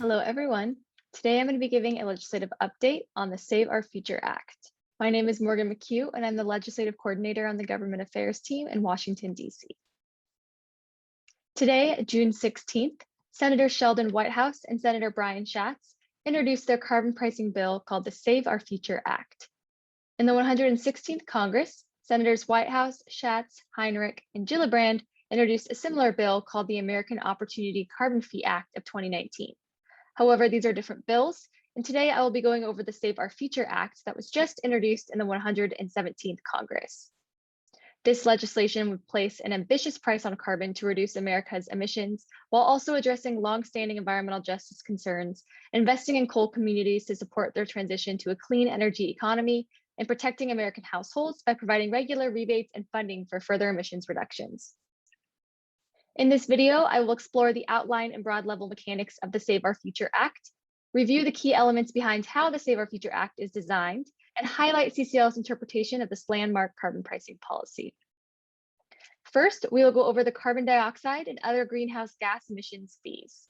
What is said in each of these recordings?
Hello, everyone. Today I'm going to be giving a legislative update on the Save Our Future Act. My name is Morgan McCue, and I'm the legislative coordinator on the government affairs team in Washington, D.C. Today, June 16th, Senator Sheldon Whitehouse and Senator Brian Schatz introduced their carbon pricing bill called the Save Our Future Act. In the 116th Congress, Senators Whitehouse, Schatz, Heinrich, and Gillibrand introduced a similar bill called the American Opportunity Carbon Fee Act of 2019. However, these are different bills, and today I will be going over the Save Our Future Act that was just introduced in the 117th Congress. This legislation would place an ambitious price on carbon to reduce America's emissions, while also addressing longstanding environmental justice concerns, investing in coal communities to support their transition to a clean energy economy, and protecting American households by providing regular rebates and funding for further emissions reductions. In this video, I will explore the outline and broad level mechanics of the Save Our Future Act, review the key elements behind how the Save Our Future Act is designed, and highlight CCL's interpretation of this landmark carbon pricing policy. First, we will go over the carbon dioxide and other greenhouse gas emissions fees.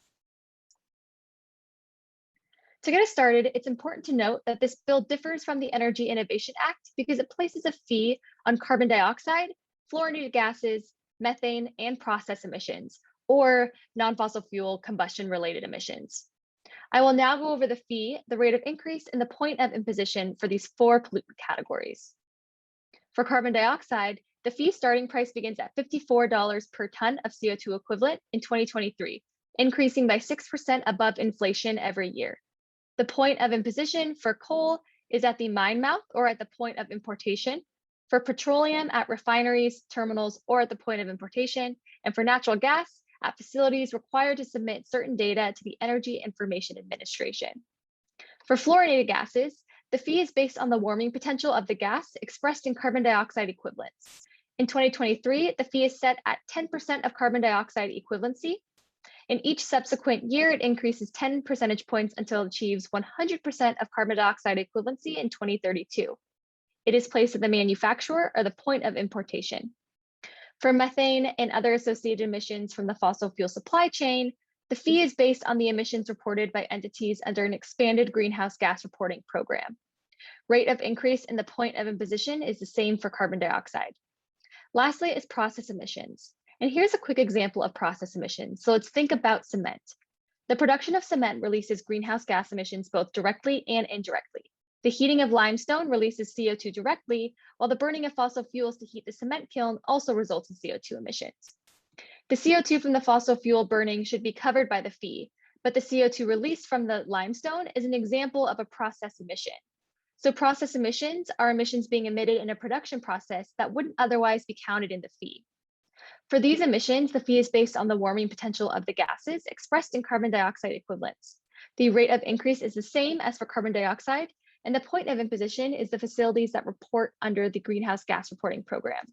To get us started, it's important to note that this bill differs from the Energy Innovation Act because it places a fee on carbon dioxide, fluorinated gases, methane, and process emissions, or non-fossil fuel combustion-related emissions. I will now go over the fee, the rate of increase, and the point of imposition for these four pollutant categories. For carbon dioxide, the fee starting price begins at $54 per ton of CO2 equivalent in 2023, increasing by 6% above inflation every year. The point of imposition for coal is at the mine mouth or at the point of importation, for petroleum at refineries, terminals, or at the point of importation, and for natural gas at facilities required to submit certain data to the Energy Information Administration. For fluorinated gases, the fee is based on the warming potential of the gas expressed in carbon dioxide equivalents. In 2023, the fee is set at 10% of carbon dioxide equivalency. In each subsequent year, it increases 10 percentage points until it achieves 100% of carbon dioxide equivalency in 2032. It is placed at the manufacturer or the point of importation. For methane and other associated emissions from the fossil fuel supply chain, the fee is based on the emissions reported by entities under an expanded greenhouse gas reporting program. Rate of increase in the point of imposition is the same for carbon dioxide. Lastly is process emissions. And here's a quick example of process emissions. So let's think about cement. The production of cement releases greenhouse gas emissions both directly and indirectly. The heating of limestone releases CO2 directly, while the burning of fossil fuels to heat the cement kiln also results in CO2 emissions. The CO2 from the fossil fuel burning should be covered by the fee, but the CO2 released from the limestone is an example of a process emission. So process emissions are emissions being emitted in a production process that wouldn't otherwise be counted in the fee. For these emissions, the fee is based on the warming potential of the gases expressed in carbon dioxide equivalents. The rate of increase is the same as for carbon dioxide, and the point of imposition is the facilities that report under the Greenhouse Gas Reporting Program.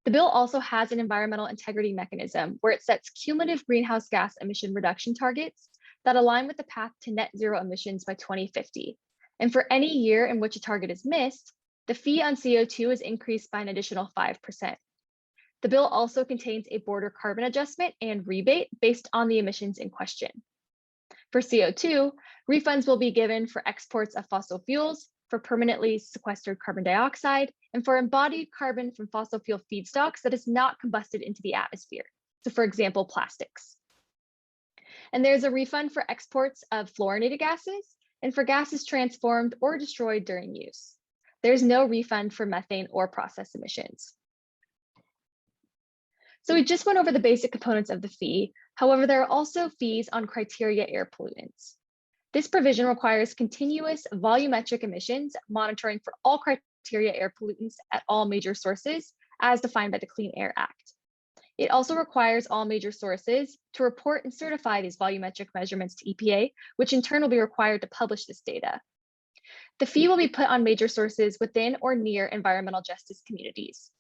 The bill also has an environmental integrity mechanism where it sets cumulative greenhouse gas emission reduction targets that align with the path to net zero emissions by 2050. And for any year in which a target is missed, the fee on CO2 is increased by an additional 5%. The bill also contains a border carbon adjustment and rebate based on the emissions in question. For CO2, refunds will be given for exports of fossil fuels, for permanently sequestered carbon dioxide, and for embodied carbon from fossil fuel feedstocks that is not combusted into the atmosphere. So for example, plastics. And there's a refund for exports of fluorinated gases and for gases transformed or destroyed during use. There's no refund for methane or process emissions. So we just went over the basic components of the fee. However, there are also fees on criteria air pollutants. This provision requires continuous volumetric emissions monitoring for all criteria air pollutants at all major sources as defined by the Clean Air Act. It also requires all major sources to report and certify these volumetric measurements to EPA, which in turn will be required to publish this data. The fee will be put on major sources within or near environmental justice communities.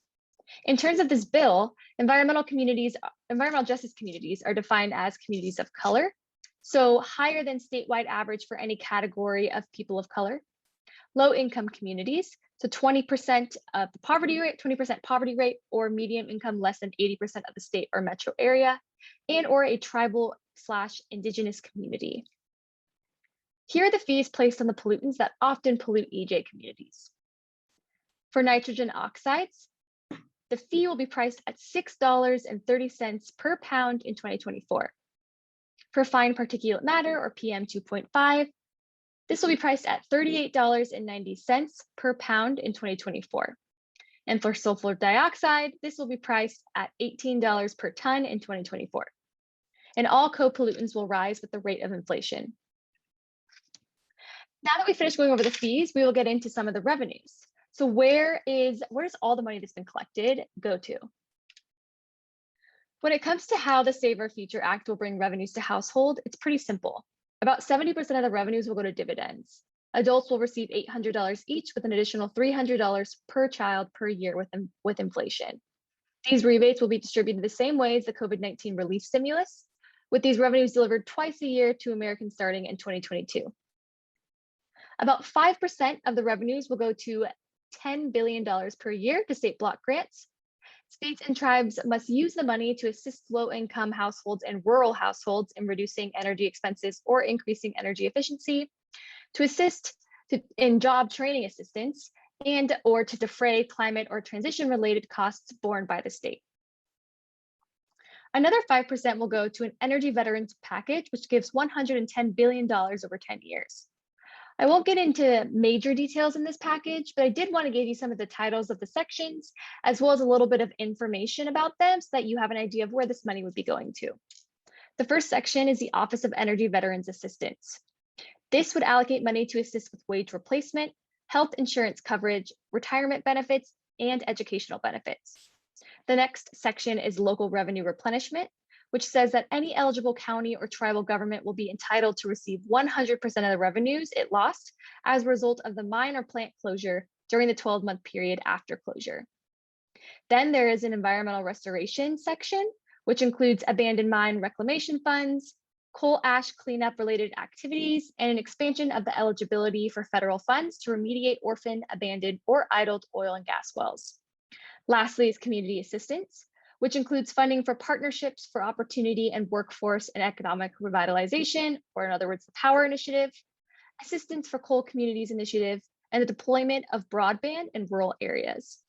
In terms of this bill, environmental justice communities are defined as communities of color, so higher than statewide average for any category of people of color. Low-income communities, so 20% of the poverty rate, 20% poverty rate, or median income less than 80% of the state or metro area, and or a tribal Indigenous community. Here are the fees placed on the pollutants that often pollute EJ communities. For nitrogen oxides, the fee will be priced at $6.30 per pound in 2024. For fine particulate matter, or PM 2.5, this will be priced at $38.90 per pound in 2024. And for sulfur dioxide, this will be priced at $18 per ton in 2024. And all co-pollutants will rise with the rate of inflation. Now that we finished going over the fees, we will get into some of the revenues. So where does all the money that's been collected go to? When it comes to how the Save Our Future Act will bring revenues to household, it's pretty simple. About 70% of the revenues will go to dividends. Adults will receive $800 each, with an additional $300 per child per year with inflation. These rebates will be distributed the same way as the COVID-19 relief stimulus, with these revenues delivered twice a year to Americans starting in 2022. About 5% of the revenues will go to $10 billion per year to state block grants. States and tribes must use the money to assist low-income households and rural households in reducing energy expenses or increasing energy efficiency, to assist in job training assistance, and or to defray climate or transition-related costs borne by the state. Another 5% will go to an energy veterans package, which gives $110 billion over 10 years. I won't get into major details in this package, but I did want to give you some of the titles of the sections, as well as a little bit of information about them so that you have an idea of where this money would be going to. The first section is the Office of Energy Veterans Assistance. This would allocate money to assist with wage replacement, health insurance coverage, retirement benefits, and educational benefits. The next section is Local Revenue Replenishment, which says that any eligible county or tribal government will be entitled to receive 100% of the revenues it lost as a result of the mine or plant closure during the 12-month period after closure. Then there is an environmental restoration section, which includes abandoned mine reclamation funds, coal ash cleanup related activities, and an expansion of the eligibility for federal funds to remediate orphaned, abandoned, or idled oil and gas wells. Lastly is community assistance, which includes funding for partnerships for opportunity and workforce and economic revitalization, or in other words, the POWER Initiative, assistance for coal communities initiative, and the deployment of broadband in rural areas.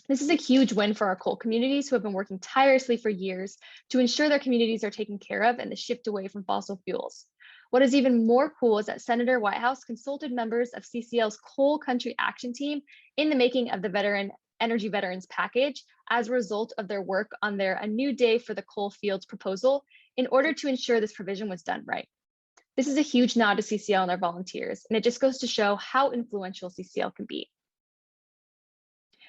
This is a huge win for our coal communities who have been working tirelessly for years to ensure their communities are taken care of and the shift away from fossil fuels. What is even more cool is that Senator Whitehouse consulted members of CCL's Coal Country Action Team in the making of the Energy Veterans Package as a result of their work on their A New Day for the Coal Fields proposal in order to ensure this provision was done right. This is a huge nod to CCL and their volunteers, and it just goes to show how influential CCL can be.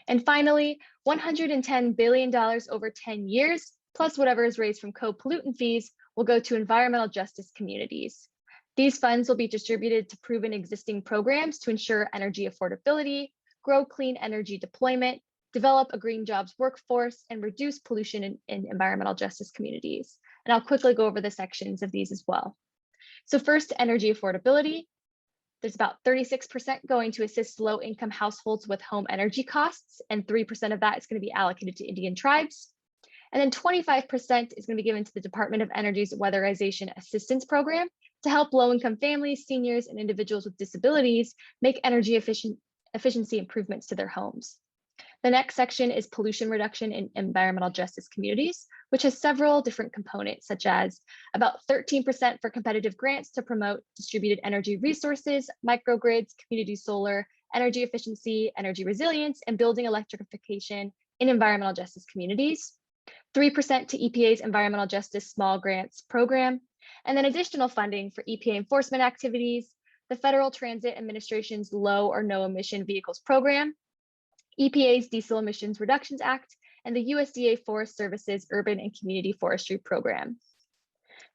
And finally, $110 billion over 10 years, plus whatever is raised from co-pollutant fees, will go to environmental justice communities. These funds will be distributed to proven existing programs to ensure energy affordability, grow clean energy deployment, develop a green jobs workforce, and reduce pollution in environmental justice communities. And I'll quickly go over the sections of these as well. So first, energy affordability. There's about 36% going to assist low-income households with home energy costs, and 3% of that is going to be allocated to Indian tribes. And then 25% is going to be given to the Department of Energy's Weatherization Assistance Program to help low-income families, seniors, and individuals with disabilities make energy efficiency improvements to their homes. The next section is pollution reduction in environmental justice communities, which has several different components, such as about 13% for competitive grants to promote distributed energy resources, microgrids, community solar, energy efficiency, energy resilience, and building electrification in environmental justice communities, 3% to EPA's Environmental Justice Small Grants Program, and then additional funding for EPA enforcement activities, the Federal Transit Administration's Low or No Emission Vehicles Program, EPA's Diesel Emissions Reductions Act, and the USDA Forest Service's Urban and Community Forestry Program.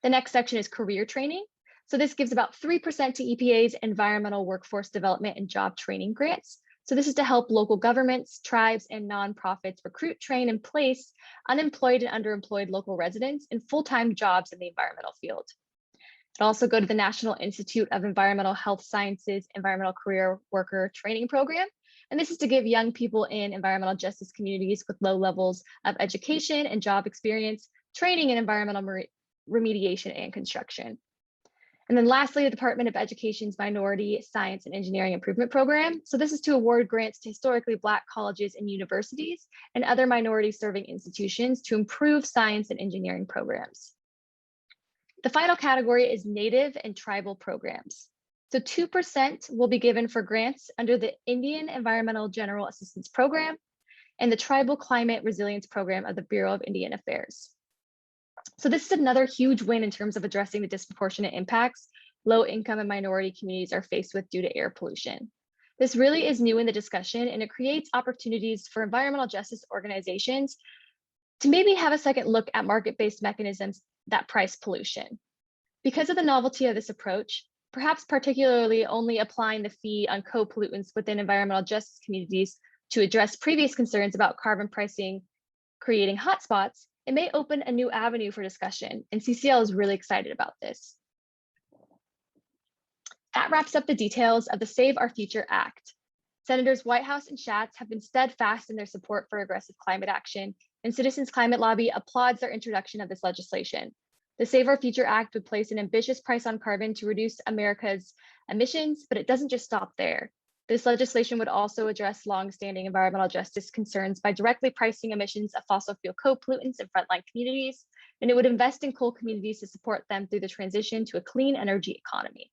The next section is career training. So this gives about 3% to EPA's Environmental Workforce Development and Job Training Grants. So this is to help local governments, tribes, and nonprofits recruit, train, and place unemployed and underemployed local residents in full-time jobs in the environmental field. It also go to the National Institute of Environmental Health Sciences Environmental Career Worker Training Program. And this is to give young people in environmental justice communities with low levels of education and job experience training in environmental remediation and construction. And then lastly, the Department of Education's Minority Science and Engineering Improvement Program. So this is to award grants to historically Black colleges and universities and other minority serving institutions to improve science and engineering programs. The final category is Native and Tribal programs. So 2% will be given for grants under the Indian Environmental General Assistance Program and the Tribal Climate Resilience Program of the Bureau of Indian Affairs. So this is another huge win in terms of addressing the disproportionate impacts low income and minority communities are faced with due to air pollution. This really is new in the discussion, and it creates opportunities for environmental justice organizations to maybe have a second look at market-based mechanisms that price pollution. Because of the novelty of this approach, perhaps particularly only applying the fee on co-pollutants within environmental justice communities to address previous concerns about carbon pricing creating hotspots, it may open a new avenue for discussion, and CCL is really excited about this. That wraps up the details of the Save Our Future Act. Senators Whitehouse and Schatz have been steadfast in their support for aggressive climate action, and Citizens Climate Lobby applauds their introduction of this legislation. The Save Our Future Act would place an ambitious price on carbon to reduce America's emissions, but it doesn't just stop there. This legislation would also address long-standing environmental justice concerns by directly pricing emissions of fossil fuel co-pollutants in frontline communities, and it would invest in coal communities to support them through the transition to a clean energy economy.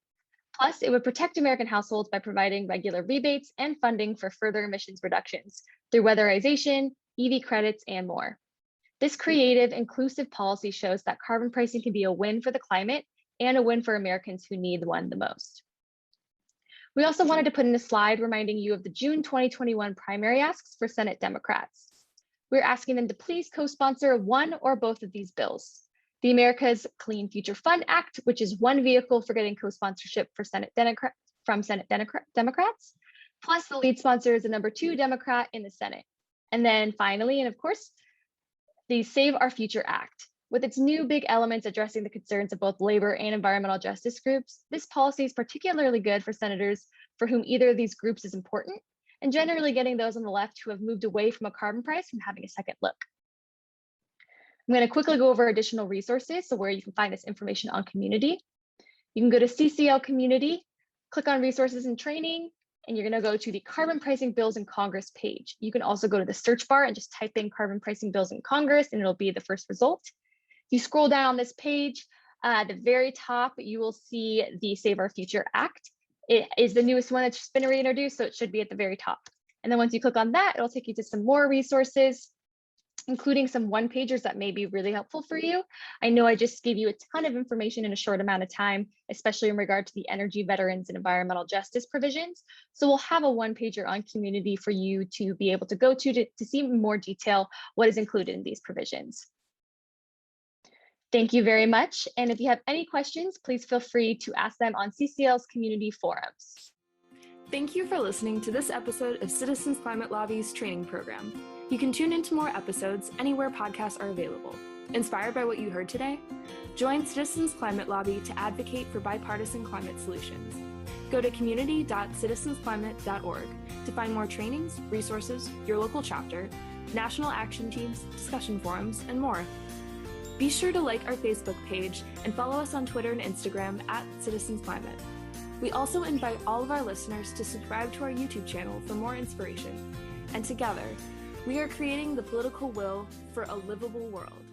Plus, it would protect American households by providing regular rebates and funding for further emissions reductions through weatherization, EV credits, and more. This creative, inclusive policy shows that carbon pricing can be a win for the climate and a win for Americans who need one the most. We also wanted to put in a slide reminding you of the June 2021 primary asks for Senate Democrats. We're asking them to please co-sponsor one or both of these bills. The America's Clean Future Fund Act, which is one vehicle for getting co-sponsorship for Senate Democrats, plus the lead sponsor is the number 2 Democrat in the Senate. And then finally, and of course, the Save Our Future Act. With its new big elements addressing the concerns of both labor and environmental justice groups, this policy is particularly good for senators for whom either of these groups is important, and generally getting those on the left who have moved away from a carbon price from having a second look. I'm going to quickly go over additional resources, so where you can find this information on community. You can go to CCL Community, click on Resources and Training, and you're going to go to the Carbon Pricing Bills in Congress page. You can also go to the search bar and just type in Carbon Pricing Bills in Congress, and it'll be the first result. If you scroll down on this page, at the very top, you will see the Save Our Future Act. It is the newest one that's just been reintroduced, so it should be at the very top. And then once you click on that, it'll take you to some more resources, including some one-pagers that may be really helpful for you. I know I just gave you a ton of information in a short amount of time, especially in regard to the energy, veterans, and environmental justice provisions. So we'll have a one-pager on community for you to be able to go to see in more detail what is included in these provisions. Thank you very much. And if you have any questions, please feel free to ask them on CCL's community forums. Thank you for listening to this episode of Citizens Climate Lobby's training program. You can tune into more episodes anywhere podcasts are available. Inspired by what you heard today? Join Citizens Climate Lobby to advocate for bipartisan climate solutions. Go to community.citizensclimate.org to find more trainings, resources, your local chapter, national action teams, discussion forums, and more. Be sure to like our Facebook page and follow us on Twitter and Instagram @CitizensClimate. We also invite all of our listeners to subscribe to our YouTube channel for more inspiration. And together, we are creating the political will for a livable world.